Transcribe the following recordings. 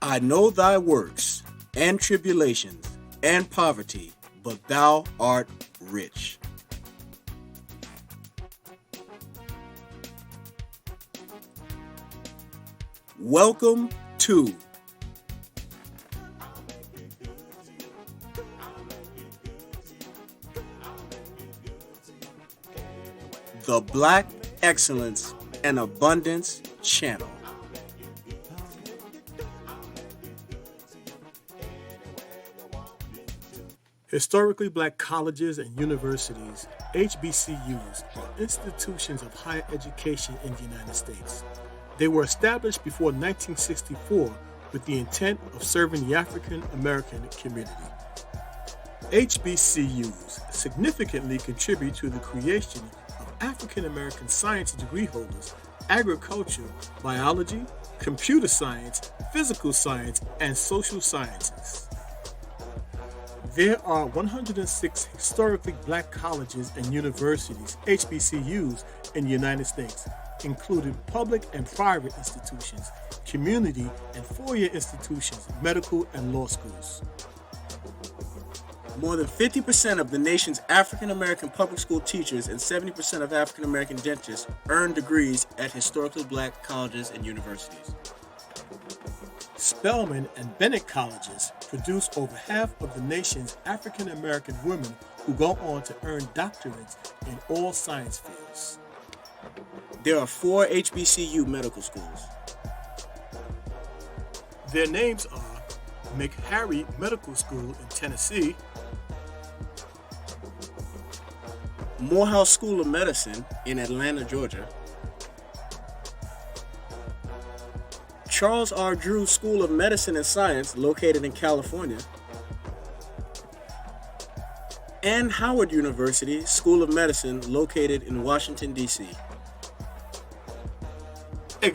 I know thy works, and tribulations, and poverty, but thou art rich. Welcome to the Black Excellence and Abundance Channel. Historically Black colleges and universities, HBCUs, are institutions of higher education in the United States. They were established before 1964 with the intent of serving the African American community. HBCUs significantly contribute to the creation of African American science degree holders, agriculture, biology, computer science, physical science, and social sciences. There are 106 historically Black colleges and universities, HBCUs, in the United States, including public and private institutions, community and four-year institutions, medical and law schools. More than 50% of the nation's African American public school teachers and 70% of African American dentists earn degrees at historically Black colleges and universities. Spelman and Bennett colleges produce over half of the nation's African American women who go on to earn doctorates in all science fields. There are 4 HBCU medical schools. Their names are McHarry Medical School in Tennessee, Morehouse School of Medicine in Atlanta, Georgia, Charles R. Drew School of Medicine and Science located in California, and Howard University School of Medicine located in Washington, D.C.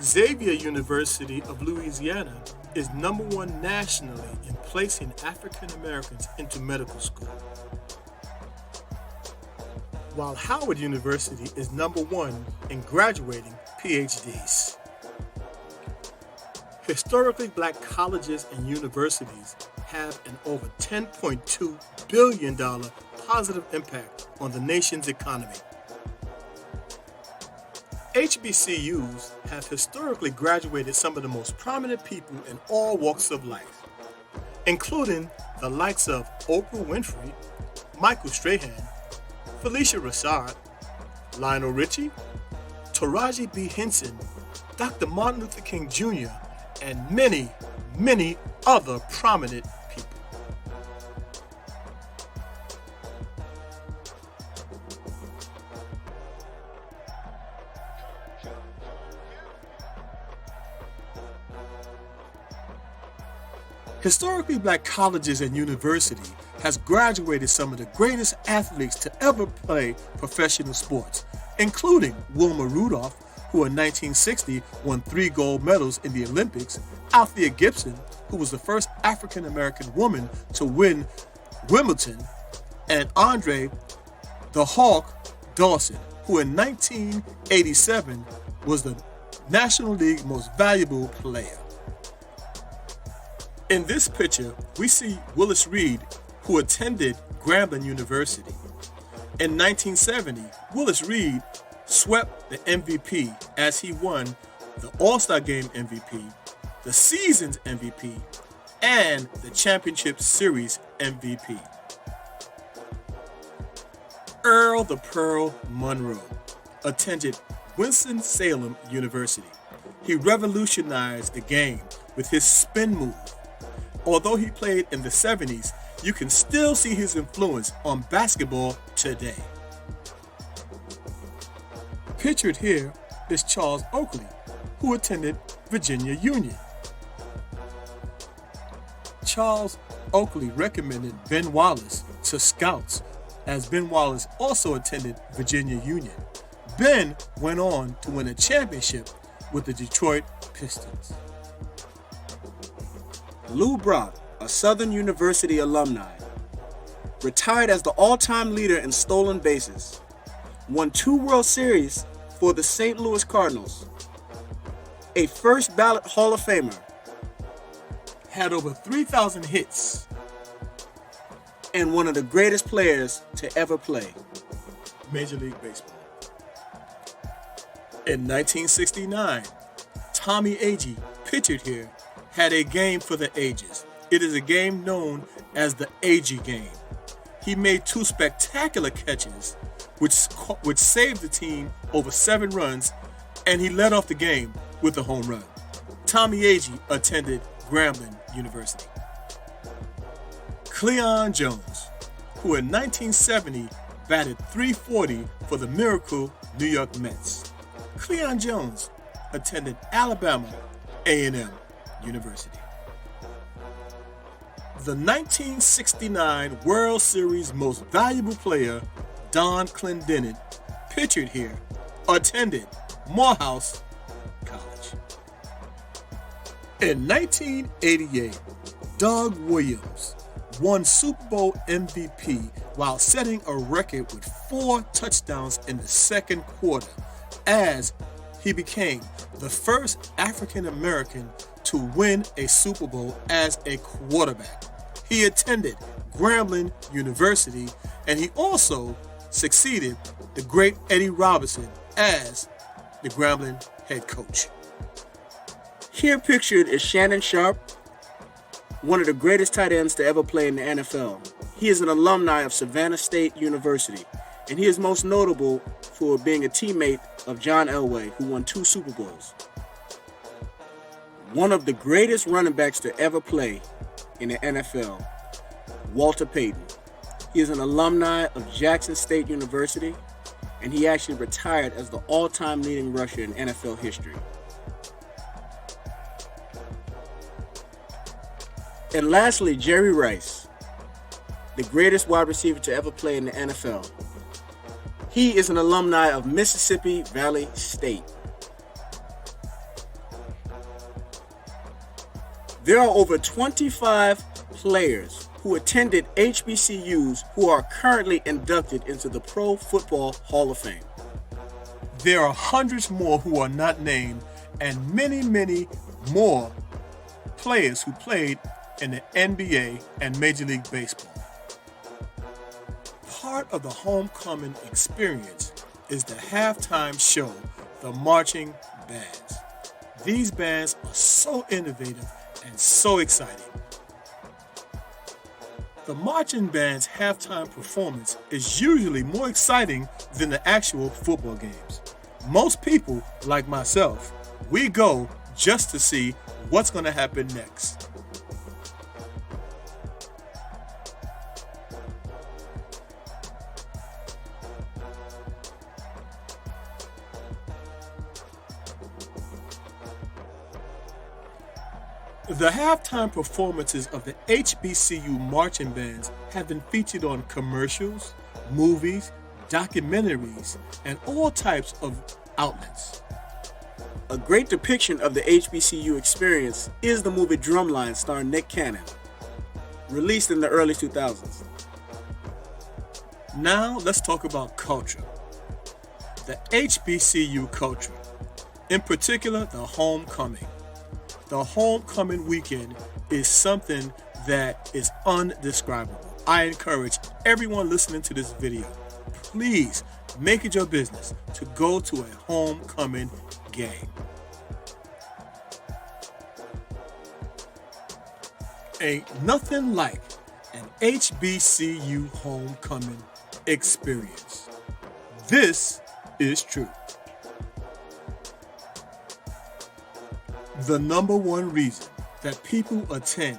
Xavier University of Louisiana is number 1 nationally in placing African Americans into medical school, while Howard University is number 1 in graduating PhDs. Historically Black colleges and universities have an over $10.2 billion positive impact on the nation's economy. HBCUs have historically graduated some of the most prominent people in all walks of life, including the likes of Oprah Winfrey, Michael Strahan, Felicia Rashad, Lionel Richie, Taraji B. Henson, Dr. Martin Luther King Jr., and many, many other prominent people. Historically Black colleges and universities has graduated some of the greatest athletes to ever play professional sports, including Wilma Rudolph, who in 1960 won 3 gold medals in the Olympics, Althea Gibson, who was the first African American woman to win Wimbledon, and Andre the Hawk Dawson, who in 1987 was the National League Most Valuable Player. In this picture, we see Willis Reed, who attended Grambling University. In 1970, Willis Reed swept the MVP as he won the All-Star Game MVP, the Season's MVP, and the Championship Series MVP. Earl the Pearl Monroe attended Winston-Salem University. He revolutionized the game with his spin move. Although he played in the 70s, you can still see his influence on basketball today. Pictured here is Charles Oakley, who attended Virginia Union. Charles Oakley recommended Ben Wallace to scouts, as Ben Wallace also attended Virginia Union. Ben went on to win a championship with the Detroit Pistons. Lou Brock, a Southern University alumni, retired as the all-time leader in stolen bases, won 2 World Series for the St. Louis Cardinals, a first ballot Hall of Famer, had over 3,000 hits. And one of the greatest players to ever play Major League Baseball. In 1969, Tommy Agee, pitchered here, had a game for the ages. It is a game known as the Agee game. He made 2 spectacular catches, which saved the team over 7 runs, and he led off the game with a home run. Tommy Agee attended Grambling University. Cleon Jones, who in 1970 batted .340 for the Miracle New York Mets. Cleon Jones attended Alabama A&M University. The 1969 World Series Most Valuable Player, Don Clendenin, pitchered here, attended Morehouse College. In 1988, Doug Williams won Super Bowl MVP while setting a record with 4 touchdowns in the second quarter, as he became the first African American to win a Super Bowl as a quarterback. He attended Grambling University, and he also succeeded the great Eddie Robinson as the Grambling head coach. Here pictured is Shannon Sharpe, one of the greatest tight ends to ever play in the NFL. He is an alumni of Savannah State University, and he is most notable for being a teammate of John Elway, who won 2 Super Bowls. One of the greatest running backs to ever play in the NFL, Walter Payton. He is an alumni of Jackson State University, and he actually retired as the all-time leading rusher in NFL history. And lastly, Jerry Rice, the greatest wide receiver to ever play in the NFL. He is an alumni of Mississippi Valley State. There are over 25 players who attended HBCUs who are currently inducted into the Pro Football Hall of Fame. There are hundreds more who are not named, and many, many more players who played in the NBA and Major League Baseball. Part of the homecoming experience is the halftime show, the marching bands. These bands are so innovative and so exciting. The marching band's halftime performance is usually more exciting than the actual football games. Most people, like myself, we go just to see what's going to happen next. The halftime performances of the HBCU marching bands have been featured on commercials, movies, documentaries, and all types of outlets. A great depiction of the HBCU experience is the movie Drumline starring Nick Cannon, released in the early 2000s. Now let's talk about culture. The HBCU culture, in particular the homecoming. The homecoming weekend is something that is undescribable. I encourage everyone listening to this video, please make it your business to go to a homecoming game. Ain't nothing like an HBCU homecoming experience. This is true. The number one reason that people attend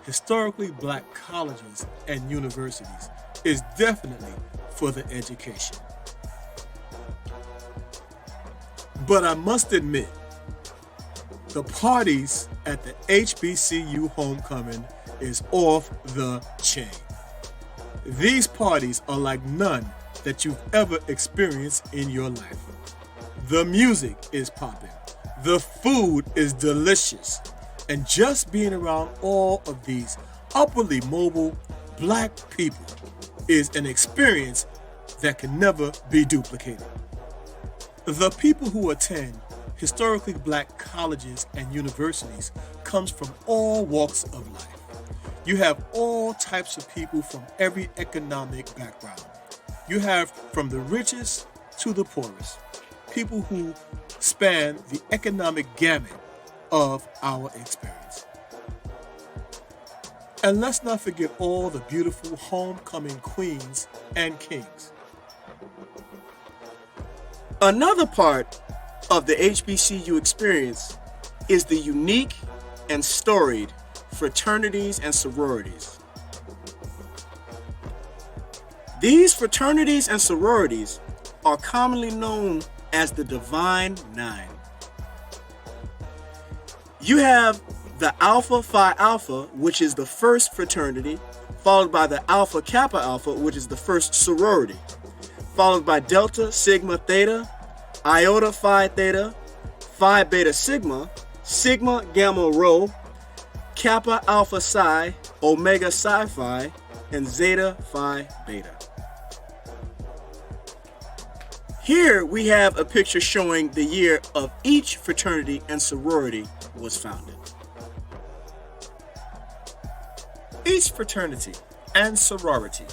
historically black colleges and universities is definitely for the education. But I must admit, the parties at the HBCU homecoming is off the chain. These parties are like none that you've ever experienced in your life. The music is popping. The food is delicious, and just being around all of these upwardly mobile black people is an experience that can never be duplicated. The people who attend historically black colleges and universities comes from all walks of life. You have all types of people from every economic background. You have from the richest to the poorest, people who span the economic gamut of our experience. And let's not forget all the beautiful homecoming queens and kings. Another part of the HBCU experience is the unique and storied fraternities and sororities. These fraternities and sororities are commonly known as the Divine Nine. You have the Alpha Phi Alpha, which is the first fraternity, followed by the Alpha Kappa Alpha, which is the first sorority, followed by Delta Sigma Theta, Iota Phi Theta, Phi Beta Sigma, Sigma Gamma Rho, Kappa Alpha Psi, Omega Psi Phi, and Zeta Phi Beta. Here we have a picture showing the year of each fraternity and sorority was founded. Each fraternity and sorority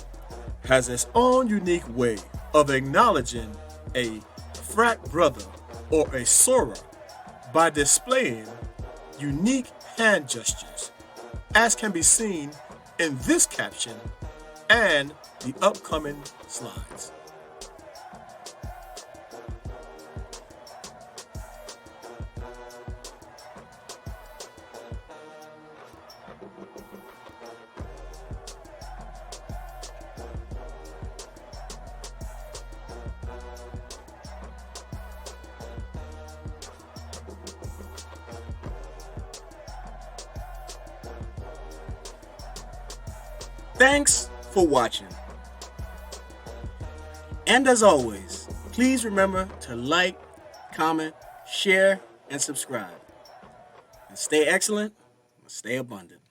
has its own unique way of acknowledging a frat brother or a soror by displaying unique hand gestures, as can be seen in this caption and the upcoming slides. Thanks for watching. And as always, please remember to like, comment, share, and subscribe. And stay excellent, and stay abundant.